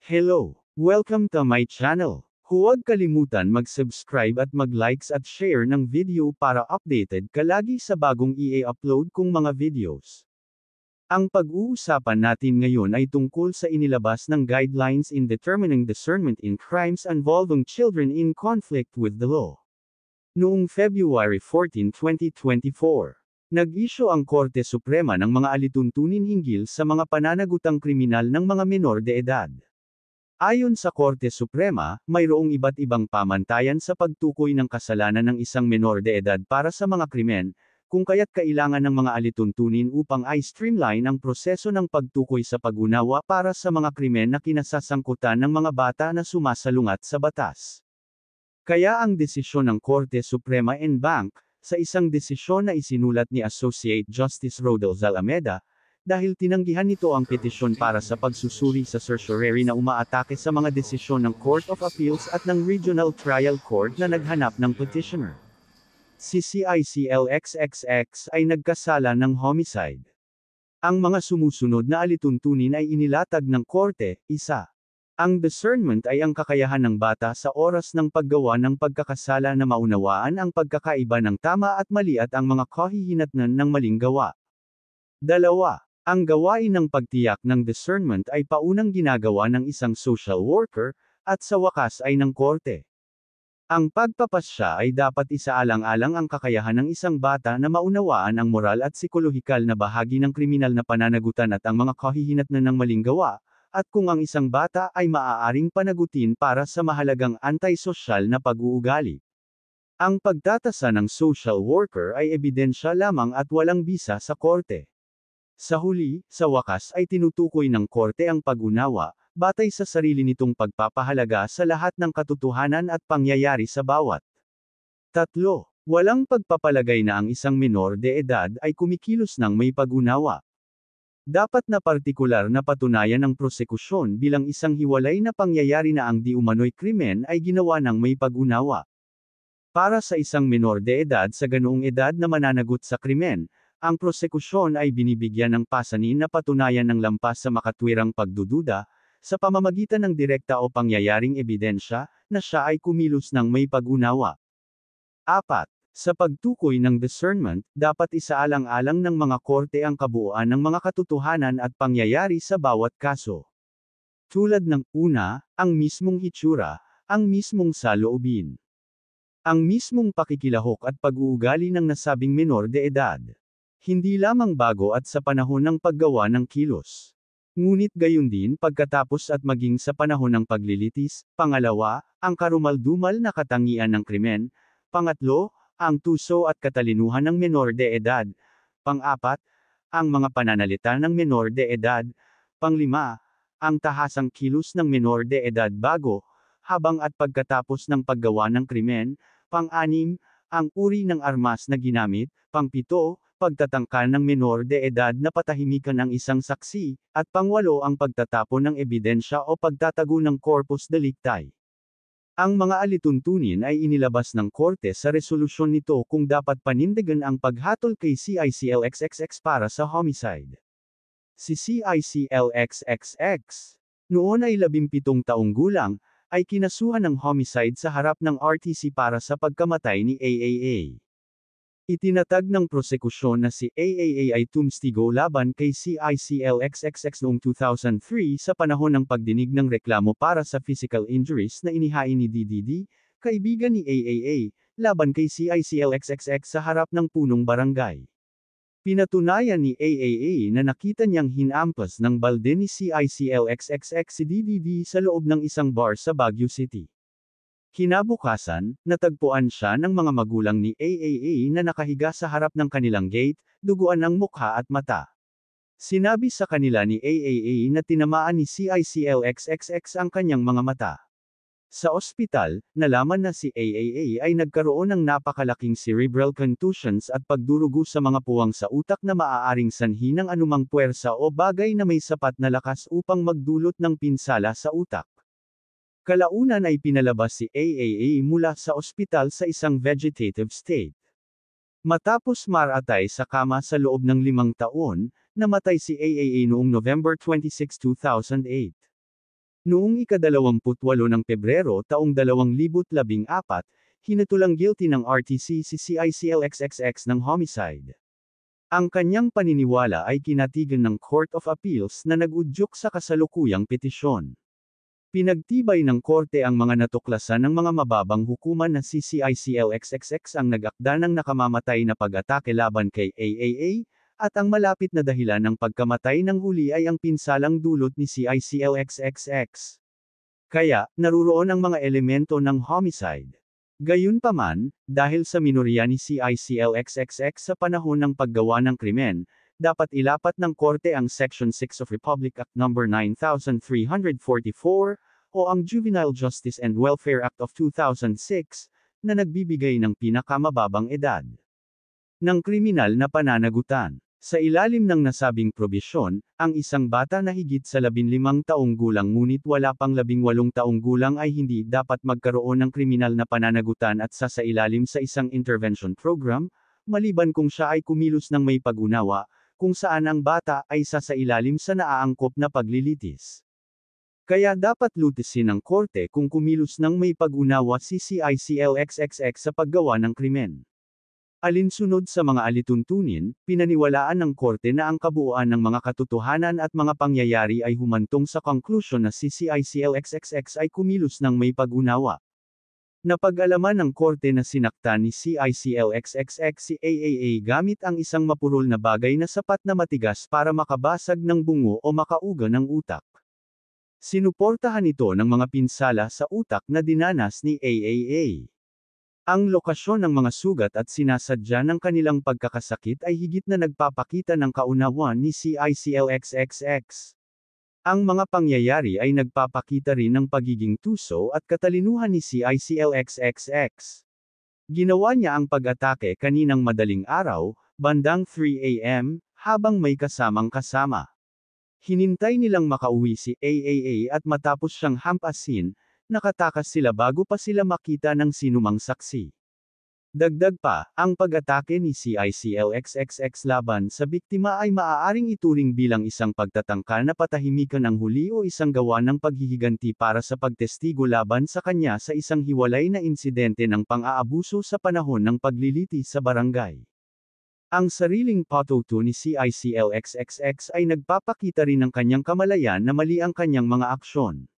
Hello! Welcome to my channel. Huwag kalimutan mag-subscribe at mag-likes at share ng video para updated ka lagi sa bagong i-upload kong mga videos. Ang pag-uusapan natin ngayon ay tungkol sa inilabas ng guidelines in determining discernment in crimes involving children in conflict with the law. Noong February 14, 2024, nag-isyu ang Korte Suprema ng mga alituntunin hinggil sa mga pananagutang kriminal ng mga menor de edad. Ayon sa Korte Suprema, mayroong iba't ibang pamantayan sa pagtukoy ng kasalanan ng isang menor de edad para sa mga krimen, kung kaya't kailangan ng mga alituntunin upang i-streamline ang proseso ng pagtukoy sa pag-unawa para sa mga krimen na kinasasangkutan ng mga bata na sumasalungat sa batas. Kaya ang desisyon ng Korte Suprema en banc, sa isang desisyon na isinulat ni Associate Justice Rodolfo Alameda, dahil tinanggihan nito ang petisyon para sa pagsusuri sa certiorari na umaatake sa mga desisyon ng Court of Appeals at ng Regional Trial Court na naghanap ng petitioner. Si CICLXXX ay nagkasala ng homicide. Ang mga sumusunod na alituntunin ay inilatag ng Korte. 1. Ang discernment ay ang kakayahan ng bata sa oras ng paggawa ng pagkakasala na maunawaan ang pagkakaiba ng tama at mali at ang mga kahihinatnan ng maling gawa. 2. Ang gawain ng pagtiyak ng discernment ay paunang ginagawa ng isang social worker, at sa wakas ay ng korte. Ang pagpapasya ay dapat isaalang-alang ang kakayahan ng isang bata na maunawaan ang moral at psikolohikal na bahagi ng kriminal na pananagutan at ang mga kahihinatnan ng maling gawa, at kung ang isang bata ay maaaring panagutin para sa mahalagang antisosyal na pag-uugali. Ang pagtatasa ng social worker ay ebidensya lamang at walang bisa sa korte. Sa huli, sa wakas ay tinutukoy ng korte ang pag-unawa, batay sa sarili nitong pagpapahalaga sa lahat ng katotohanan at pangyayari sa bawat. 3. Walang pagpapalagay na ang isang menor de edad ay kumikilos ng may pag-unawa. Dapat na partikular na patunayan ng prosekusyon bilang isang hiwalay na pangyayari na ang di umano'y krimen ay ginawa ng may pag-unawa. Para sa isang menor de edad sa ganoong edad na mananagot sa krimen, ang prosekusyon ay binibigyan ng pasanin na patunayan ng lampas sa makatwirang pagdududa, sa pamamagitan ng direkta o pangyayaring ebidensya, na siya ay kumilos ng may pag-unawa. 4. Sa pagtukoy ng discernment, dapat isaalang-alang ng mga korte ang kabuuan ng mga katotohanan at pangyayari sa bawat kaso. Tulad ng, una, ang mismong hitsura, ang mismong saloobin, ang mismong pakikilahok at pag-uugali ng nasabing menor de edad. Hindi lamang bago at sa panahon ng paggawa ng kilos. Ngunit gayon din pagkatapos at maging sa panahon ng paglilitis. Pangalawa, ang karumaldumal na katangian ng krimen. Pangatlo, ang tuso at katalinuhan ng menor de edad. Pang-apat, ang mga pananalita ng menor de edad. Panglima, ang tahasang kilos ng menor de edad bago, habang at pagkatapos ng paggawa ng krimen. Pang-anim, ang uri ng armas na ginamit. Pang-pito, pagtatangka ng menor de edad na patahimikan ang isang saksi, at pangwalo ang pagtatapon ng ebidensya o pagtatago ng corpus delicti. Ang mga alituntunin ay inilabas ng korte sa resolusyon nito kung dapat panindigan ang paghatol kay CICLXXX para sa homicide. Si CICLXXX, noon ay 17 taong gulang, ay kinasuhan ng homicide sa harap ng RTC para sa pagkamatay ni AAA. Itinatag ng prosekusyon na si AAA ay tumstigo laban kay CICLXXX noong 2003 sa panahon ng pagdinig ng reklamo para sa physical injuries na inihain ni DDD, kaibigan ni AAA, laban kay CICLXXX sa harap ng punong barangay. Pinatunayan ni AAA na nakita niyang hinampas ng balde ni CICLXXX si DDD sa loob ng isang bar sa Baguio City. Kinabukasan, natagpuan siya ng mga magulang ni AAA na nakahiga sa harap ng kanilang gate, duguan ang mukha at mata. Sinabi sa kanila ni AAA na tinamaan ni CICLXXX ang kanyang mga mata. Sa ospital, nalaman na si AAA ay nagkaroon ng napakalaking cerebral contusions at pagdurugo sa mga puwang sa utak na maaaring sanhi ng anumang puwersa o bagay na may sapat na lakas upang magdulot ng pinsala sa utak. Kalaunan ay pinalabas si AAA mula sa ospital sa isang vegetative state. Matapos maratay sa kama sa loob ng 5 taon, namatay si AAA noong November 26, 2008. Noong ika-28 ng Pebrero taong 2014, hinatulang guilty ng RTC si CICLXXX ng homicide. Ang kanyang paniniwala ay kinatigan ng Court of Appeals na nag-udyok sa kasalukuyang petisyon. Pinagtibay ng korte ang mga natuklasan ng mga mababang hukuman na si CICLXXX ang nag-akda ng nakamamatay na pag-atake laban kay AAA, at ang malapit na dahilan ng pagkamatay ng huli ay ang pinsalang dulot ni CICLXXX. Kaya, naruroon ang mga elemento ng homicide. Gayunpaman, dahil sa minorya ni CICLXXX sa panahon ng paggawa ng krimen, dapat ilapat ng korte ang Section 6 of Republic Act No. 9344, o ang Juvenile Justice and Welfare Act of 2006, na nagbibigay ng pinakamababang edad ng kriminal na pananagutan. Sa ilalim ng nasabing probisyon, ang isang bata na higit sa 15 taong gulang ngunit wala pang 18 taong gulang ay hindi dapat magkaroon ng kriminal na pananagutan at sasailalim sa isang intervention program, maliban kung siya ay kumilos ng may pag-unawa, kung saan ang bata ay sasailalim sa naaangkop na paglilitis. Kaya dapat lutisin ng korte kung kumilos ng may pag-unawa si CICLXXX sa paggawa ng krimen. Alinsunod sa mga alituntunin, pinaniwalaan ng korte na ang kabuuan ng mga katotohanan at mga pangyayari ay humantong sa konklusyon na si CICLXXX ay kumilos ng may pag-unawa. Napag-alaman ng korte na sinaktan ni CICLXXX si AAA gamit ang isang mapurol na bagay na sapat na matigas para makabasag ng bungo o makauga ng utak. Sinuportahan ito ng mga pinsala sa utak na dinanas ni AAA. Ang lokasyon ng mga sugat at sinasadya ng kanilang pagkakasakit ay higit na nagpapakita ng kaunawaan ni CICLXXX. Ang mga pangyayari ay nagpapakita rin ng pagiging tuso at katalinuhan ni CICLXXX. Ginawa niya ang pag-atake kaninang madaling araw, bandang 3 AM, habang may kasamang-kasama. Hinintay nilang makauwi si AAA at matapos siyang hampasin, nakatakas sila bago pa sila makita ng sinumang saksi. Dagdag pa, ang pag-atake ni CICLXXX laban sa biktima ay maaaring ituring bilang isang pagtatangka na patahimikan ang huli o isang gawa ng paghihiganti para sa pagtestigo laban sa kanya sa isang hiwalay na insidente ng pang-aabuso sa panahon ng pagliliti sa barangay. Ang sariling patuto ni CICLXXX ay nagpapakita rin ng kanyang kamalayan na mali ang kanyang mga aksyon.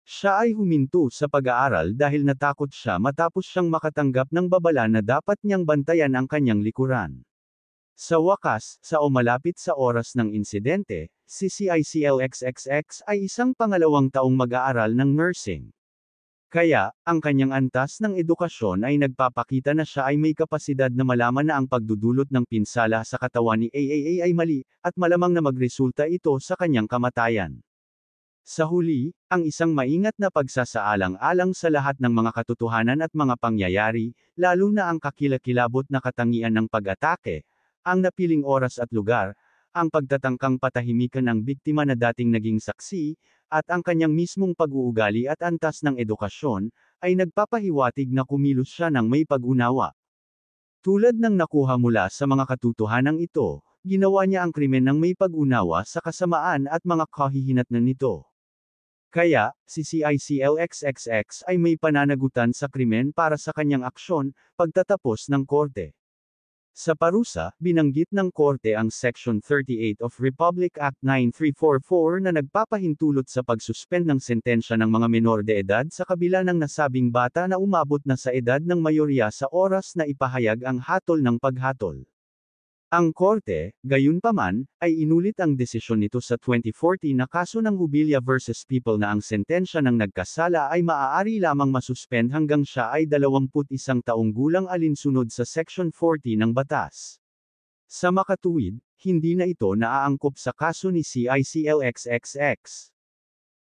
Siya ay huminto sa pag-aaral dahil natakot siya matapos siyang makatanggap ng babala na dapat niyang bantayan ang kanyang likuran. Sa wakas, sa o malapit sa oras ng insidente, si CICLXXX ay isang pangalawang taong mag-aaral ng nursing. Kaya, ang kanyang antas ng edukasyon ay nagpapakita na siya ay may kapasidad na malaman na ang pagdudulot ng pinsala sa katawan ni AAA ay mali, at malamang na magresulta ito sa kanyang kamatayan. Sa huli, ang isang maingat na pagsasaalang-alang sa lahat ng mga katotohanan at mga pangyayari, lalo na ang kakilakilabot na katangian ng pag-atake, ang napiling oras at lugar, ang pagtatangkang patahimikan ng biktima na dating naging saksi, at ang kanyang mismong pag-uugali at antas ng edukasyon, ay nagpapahiwatig na kumilos siya ng may pag-unawa. Tulad ng nakuha mula sa mga katotohanang ito, ginawa niya ang krimen ng may pag-unawa sa kasamaan at mga kahihinatnan nito. Kaya, si CICLXXX ay may pananagutan sa krimen para sa kanyang aksyon, pagtatapos ng korte. Sa parusa, binanggit ng korte ang Section 38 of Republic Act 9344 na nagpapahintulot sa pagsuspend ng sentensya ng mga menor de edad sa kabila ng nasabing bata na umabot na sa edad ng mayorya sa oras na ipahayag ang hatol ng paghatol. Ang korte, gayunpaman, ay inulit ang desisyon nito sa 2014 na kaso ng Hubilla vs. People na ang sentensya ng nagkasala ay maaari lamang masuspend hanggang siya ay 21 taong gulang alinsunod sa Section 40 ng batas. Sa makatuwid, hindi na ito naaangkop sa kaso ni CICLXXX.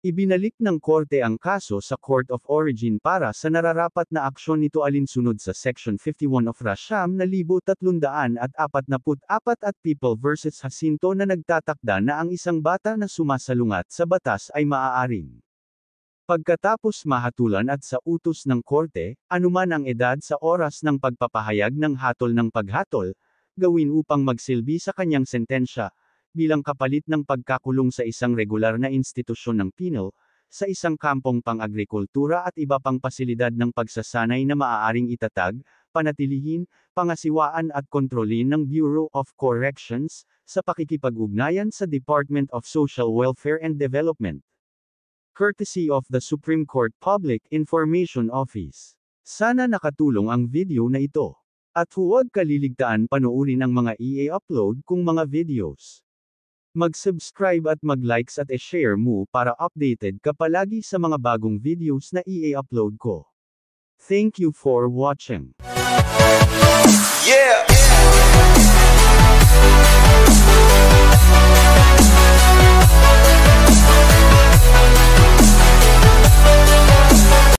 Ibinalik ng korte ang kaso sa Court of Origin para sa nararapat na aksyon nito alinsunod sa Section 51 of Rasham na 1344 at People vs. Jacinto na nagtatakda na ang isang bata na sumasalungat sa batas ay maaaring pagkatapos mahatulan at sa utos ng korte, anuman ang edad sa oras ng pagpapahayag ng hatol ng paghatol, gawin upang magsilbi sa kanyang sentensya, bilang kapalit ng pagkakulong sa isang regular na institusyon ng penal, sa isang kampong pang-agrikultura at iba pang pasilidad ng pagsasanay na maaaring itatag, panatilihin, pangasiwaan at kontrolin ng Bureau of Corrections, sa pakikipag-ugnayan sa Department of Social Welfare and Development. Courtesy of the Supreme Court Public Information Office. Sana nakatulong ang video na ito. At huwag kaliligtaan panoorin ang mga i-upload kong mga videos. Mag-subscribe at mag-likes at i-share mo para updated ka palagi sa mga bagong videos na i-upload ko. Thank you for watching. Yeah!